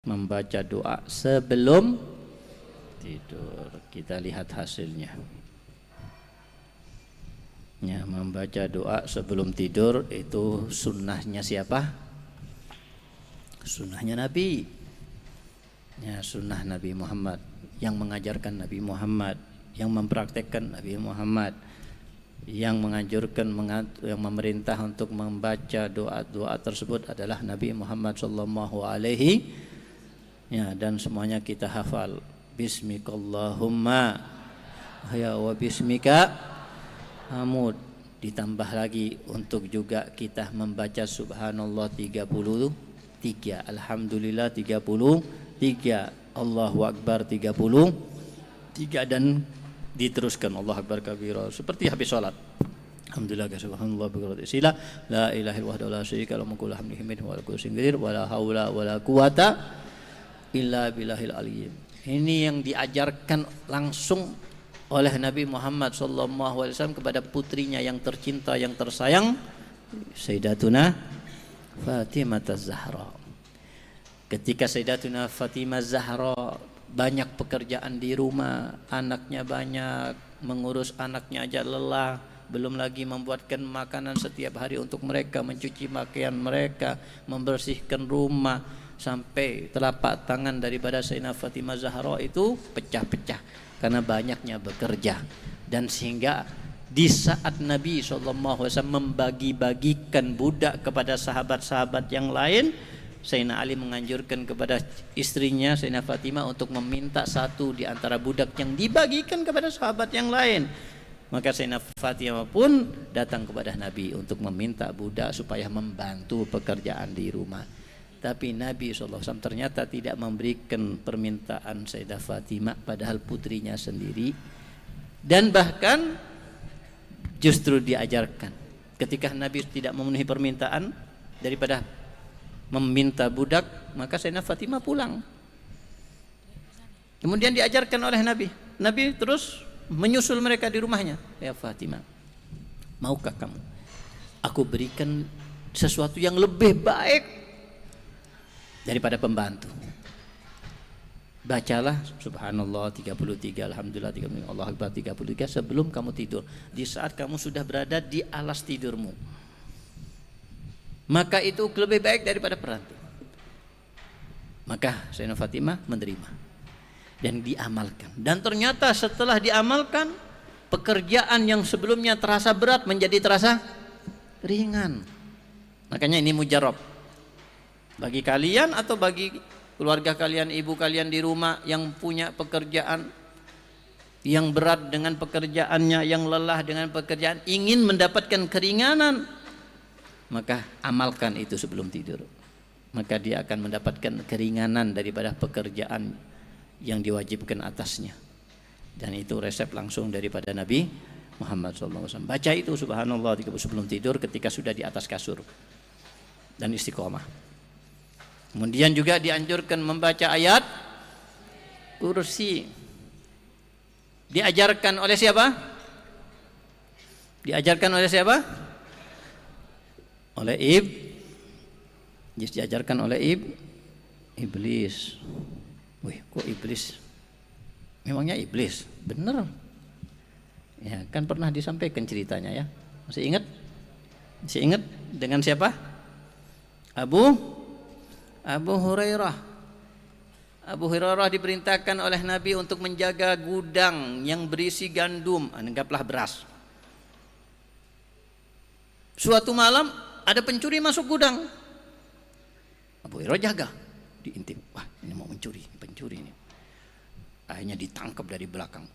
membaca doa sebelum tidur. Kita lihat hasilnya. Ya, membaca doa sebelum tidur itu sunnahnya siapa? Sunnahnya Nabi. Ya, sunnah Nabi Muhammad, yang mengajarkan Nabi Muhammad, yang mempraktekkan Nabi Muhammad, yang menganjurkan, yang memerintah untuk membaca doa-doa tersebut adalah Nabi Muhammad sallallahu alaihi. Ya, dan semuanya kita hafal. Bismikallahumma ya wa bismika hamud. Ditambah lagi untuk juga kita membaca subhanallah 33, alhamdulillah 33, Allahu akbar 33, dan diteruskan Allah akbar kabira seperti habis salat. Alhamdulillah subhanallah bihamdihi sila la ilaha illallah la syarika lahu mulku hamdihi hamid wa kullu syai'in qadir wa la haula wa la quwata illa billahil aliyyil. Ini yang diajarkan langsung oleh Nabi Muhammad sallallahu alaihi wasallam kepada putrinya yang tercinta, yang tersayang, Sayyidatuna Fatimah Az-Zahra. Ketika Sayyidatuna Fatimah Az-Zahra banyak pekerjaan di rumah, anaknya banyak, mengurus anaknya aja lelah, belum lagi membuatkan makanan setiap hari untuk mereka, mencuci pakaian mereka, membersihkan rumah, sampai telapak tangan daripada Sayyidatuna Fatimah Zahra itu pecah-pecah karena banyaknya bekerja. Dan sehingga di saat Nabi SAW membagi-bagikan budak kepada sahabat-sahabat yang lain, Sayyidina Ali menganjurkan kepada istrinya Sayyidatuna Fatimah untuk meminta satu di antara budak yang dibagikan kepada sahabat yang lain. Maka Sayyidatuna Fatimah pun datang kepada Nabi untuk meminta budak supaya membantu pekerjaan di rumah. Tapi Nabi SAW ternyata tidak memberikan permintaan Sayyidah Fatimah, padahal putrinya sendiri. Dan bahkan justru diajarkan ketika Nabi tidak memenuhi permintaan daripada meminta budak, maka Sayyidah Fatimah pulang. Kemudian diajarkan oleh Nabi. Nabi terus menyusul mereka di rumahnya. Ya Fatimah, maukah kamu aku berikan sesuatu yang lebih baik daripada pembantu? Bacalah subhanallah 33, alhamdulillah 33, Allah akbar 33 sebelum kamu tidur, di saat kamu sudah berada di alas tidurmu. Maka itu lebih baik daripada perantu. Maka Sayyidah Fatimah menerima dan diamalkan. Dan ternyata setelah diamalkan, pekerjaan yang sebelumnya terasa berat menjadi terasa ringan. Makanya ini mujarab. Bagi kalian atau bagi keluarga kalian, ibu kalian di rumah yang punya pekerjaan yang berat dengan pekerjaannya, yang lelah dengan pekerjaan, ingin mendapatkan keringanan, maka amalkan itu sebelum tidur. Maka dia akan mendapatkan keringanan daripada pekerjaan yang diwajibkan atasnya. Dan itu resep langsung daripada Nabi Muhammad SAW. Baca itu subhanallah 30 sebelum tidur ketika sudah di atas kasur dan istiqomah. Kemudian juga dianjurkan membaca ayat kursi. Diajarkan oleh siapa? Diajarkan oleh siapa? Oleh diajarkan oleh iblis. Wih, kok iblis? Memangnya iblis? Bener. Ya, kan pernah disampaikan ceritanya ya. Masih ingat? Masih ingat dengan siapa? Abu Hurairah. Abu Hurairah diperintahkan oleh Nabi untuk menjaga gudang yang berisi gandum, anggaplah beras. Suatu malam ada pencuri masuk gudang. Abu Hurairah jaga, diintip. Wah, ini mau mencuri, pencuri ini. Akhirnya ditangkap dari belakang.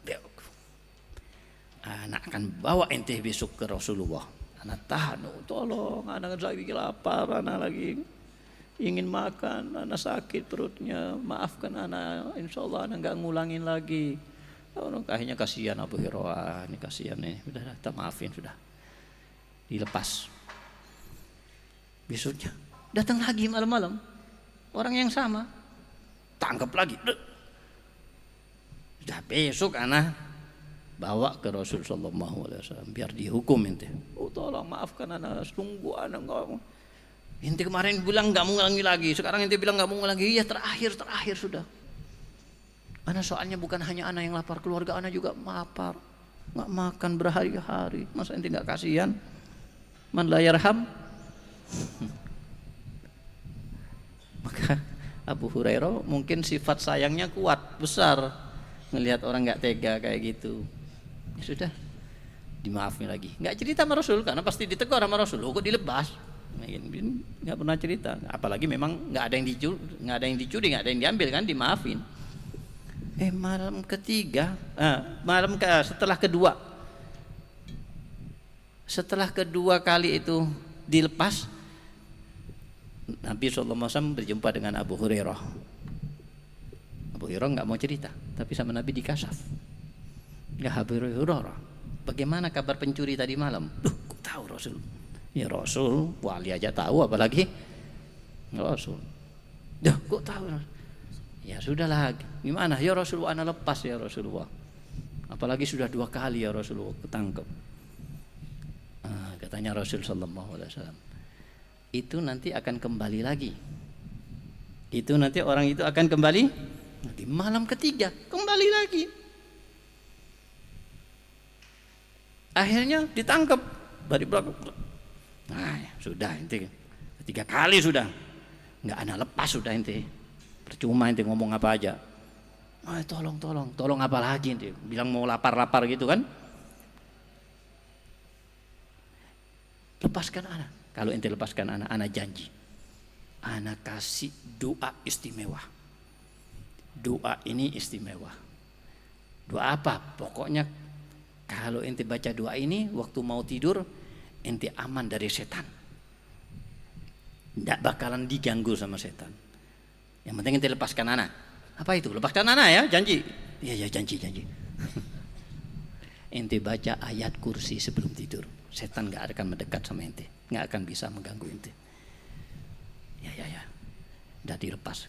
Anak akan bawa ente besok ke Rasulullah. Anak tahan, tolong, anak lagi lapar, anak lagi ingin makan, anak sakit perutnya, maafkan anak, insya Allah anak nggak ngulangin lagi. Akhirnya kasihan Abu Hurairah, ini kasihan nih, udah kita maafin, sudah dilepas. Besoknya datang lagi malam-malam, orang yang sama, tangkap lagi. Sudah besok anak bawa ke Rasul sallallahu alaihi wasallam biar dihukum ente. Oh tolong maafkan anak, tunggu anak enggak. Ente kemarin bilang nggak mau ngulangi lagi, sekarang ente bilang nggak mau ngulangi. Iya, terakhir sudah. Ana soalnya bukan hanya ana yang lapar, keluarga ana juga lapar, nggak makan berhari-hari. Masa ente nggak kasihan? Man la yarham. Maka Abu Hurairah mungkin sifat sayangnya kuat, besar, ngelihat orang nggak tega kayak gitu. Ya sudah, dimaafin lagi. Nggak cerita sama Rasul karena pasti ditegur sama Rasul. Kok dilepas? Nggak pernah cerita. Apalagi memang nggak ada yang dicuri, nggak ada yang diambil kan, dimaafin. Malam ketiga, setelah kedua kali itu dilepas, Nabi SAW berjumpa dengan Abu Hurairah. Abu Hurairah nggak mau cerita, tapi sama Nabi dikasaf. Ya Abu Hurairah, bagaimana kabar pencuri tadi malam? Kok tahu Rasul? Ya Rasul, wali aja tahu, apalagi Rasul. Kok tahu? Ya sudahlah, gimana? Ya Rasulullah, ana lepas ya Rasulullah. Apalagi sudah 2 kali ya Rasulullah ketangkep. Katanya Rasul sallallahu alaihi wasallam, itu nanti akan kembali lagi. Itu nanti orang itu akan kembali nanti malam ketiga, kembali lagi. Akhirnya ditangkap dari belakang. Ya, sudah ente 3 kali sudah, nggak ana lepas sudah ente. Percuma ente ngomong apa aja. Tolong apa lagi ente? Bilang mau lapar gitu kan? Lepaskan anak. Kalau ente lepaskan anak janji. Anak kasih doa istimewa. Doa ini istimewa. Doa apa? Pokoknya kalau ente baca doa ini waktu mau tidur, ente aman dari setan. Tidak bakalan diganggu sama setan. Yang penting ente lepaskan anak. Apa itu? Lepaskan anak ya, janji. Iya janji. Ente baca ayat kursi sebelum tidur. Setan gak akan mendekat sama ente, gak akan bisa mengganggu ente. Ya. Udah dilepas.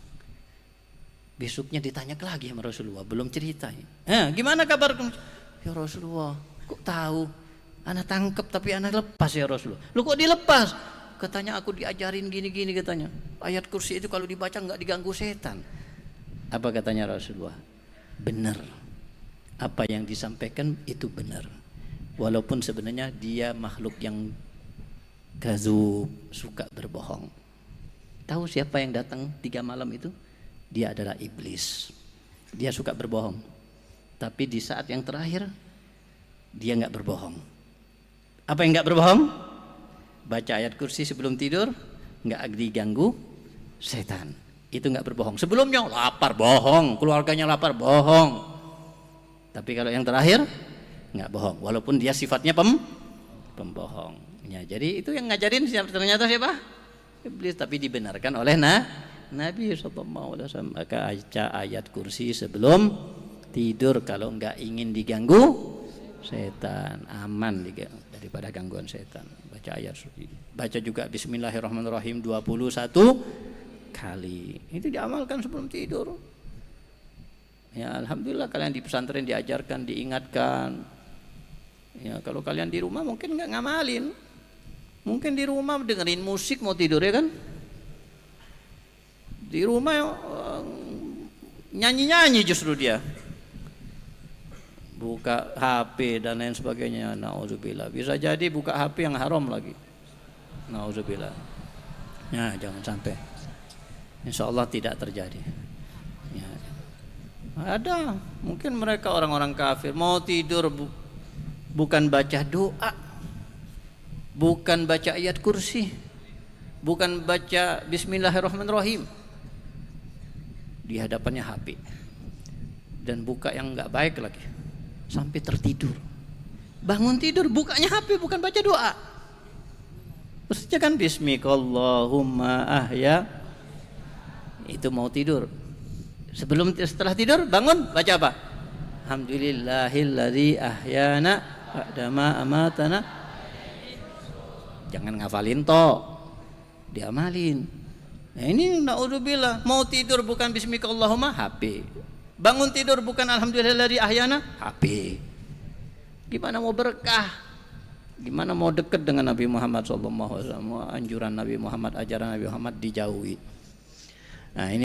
Besoknya ditanya lagi sama Rasulullah, belum cerita. Gimana kabar? Ya Rasulullah, kok tahu? Anak tangkep tapi anak lepas ya Rasulullah. Lu kok dilepas? Katanya aku diajarin gini katanya. Ayat kursi itu kalau dibaca nggak diganggu setan. Apa katanya Rasulullah? Benar. Apa yang disampaikan itu benar. Walaupun sebenarnya dia makhluk yang kazub, suka berbohong. Tahu siapa yang datang 3 malam itu? Dia adalah iblis. Dia suka berbohong. Tapi di saat yang terakhir dia nggak berbohong. Apa yang nggak berbohong? Baca ayat kursi sebelum tidur, nggak diganggu setan. Itu nggak berbohong. Sebelumnya lapar, bohong. Keluarganya lapar, bohong. Tapi kalau yang terakhir nggak bohong. Walaupun dia sifatnya pembohong. Ya, jadi itu yang ngajarin ternyata siapa? Iblis. Tapi dibenarkan oleh Nabi SAW. Maka baca ayat kursi sebelum tidur kalau nggak ingin diganggu setan, aman daripada gangguan setan. Baca ayat, baca juga Bismillahirrahmanirrahim 21 kali. Itu diamalkan sebelum tidur. Ya alhamdulillah kalian di pesantren diajarkan, diingatkan. Ya kalau kalian di rumah mungkin nggak ngamalin. Mungkin di rumah dengerin musik mau tidur ya kan? Di rumah nyanyi-nyanyi justru dia. Buka HP dan lain sebagainya. Nauzubillah. Bisa jadi buka HP yang haram lagi. Nauzubillah. Ya jangan sampai. Insya Allah tidak terjadi. Ya. Ada mungkin mereka orang-orang kafir mau tidur bukan baca doa, bukan baca ayat kursi, bukan baca Bismillahirrahmanirrahim. Di hadapannya HP dan buka yang nggak baik lagi sampai tertidur. Bangun tidur bukanya HP bukan baca doa. Mestinya kan Bismikallahumma ahya. Itu mau tidur. Setelah tidur bangun baca apa? Alhamdulillahilladzi ahyana ba'dama amatana. Jangan ngafalin diamalin. Nah ini naudzubillah, mau tidur bukan bismikallahumma HP. Bangun tidur bukan alhamdulillahilladzi ahyana HP. Gimana mau berkah? Gimana mau dekat dengan Nabi Muhammad SAW, anjuran Nabi Muhammad, ajaran Nabi Muhammad dijauhi. Nah ini